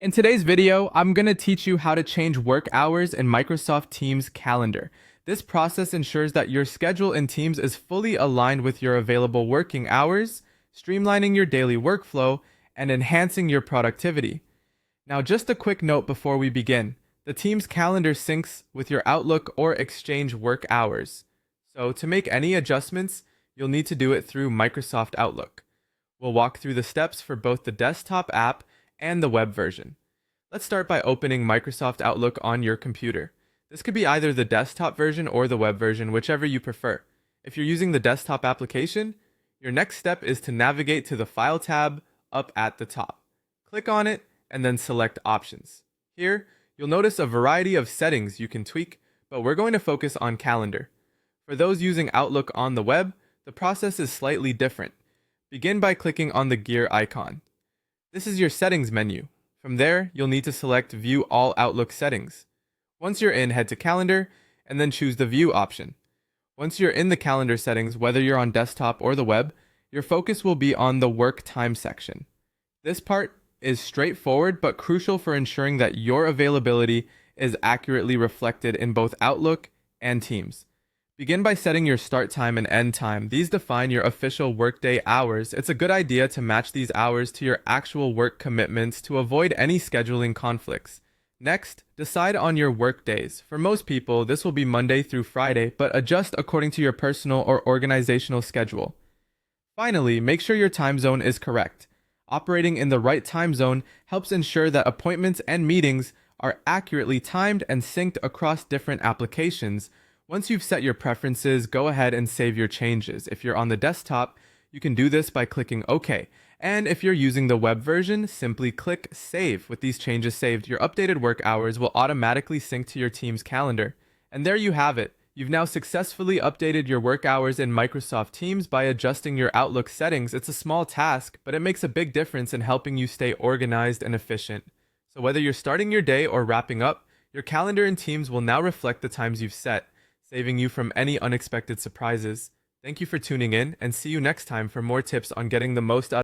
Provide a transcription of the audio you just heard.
In today's video, I'm going to teach you how to change work hours in Microsoft Teams calendar. This process ensures that your schedule in Teams is fully aligned with your available working hours, streamlining your daily workflow, and enhancing your productivity. Now, just a quick note before we begin. The Teams calendar syncs with your Outlook or Exchange work hours. So, to make any adjustments, you'll need to do it through Microsoft Outlook. We'll walk through the steps for both the desktop app and the web version. Let's start by opening Microsoft Outlook on your computer. This could be either the desktop version or the web version, whichever you prefer. If you're using the desktop application, your next step is to navigate to the File tab up at the top. Click on it and then select Options. Here, you'll notice a variety of settings you can tweak, but we're going to focus on Calendar. For those using Outlook on the web, the process is slightly different. Begin by clicking on the gear icon. This is your settings menu. From there, you'll need to select View All Outlook Settings. Once you're in, head to Calendar, and then choose the View option. Once you're in the calendar settings, whether you're on desktop or the web, your focus will be on the Work Time section. This part is straightforward but crucial for ensuring that your availability is accurately reflected in both Outlook and Teams. Begin by setting your start time and end time. These define your official workday hours. It's a good idea to match these hours to your actual work commitments to avoid any scheduling conflicts. Next, decide on your work days. For most people, this will be Monday through Friday, but adjust according to your personal or organizational schedule. Finally, make sure your time zone is correct. Operating in the right time zone helps ensure that appointments and meetings are accurately timed and synced across different applications. Once you've set your preferences, go ahead and save your changes. If you're on the desktop, you can do this by clicking OK. And if you're using the web version, simply click Save. With these changes saved, your updated work hours will automatically sync to your Teams calendar. And there you have it. You've now successfully updated your work hours in Microsoft Teams by adjusting your Outlook settings. It's a small task, but it makes a big difference in helping you stay organized and efficient. So whether you're starting your day or wrapping up, your calendar in Teams will now reflect the times you've set, saving you from any unexpected surprises. Thank you for tuning in, and see you next time for more tips on getting the most out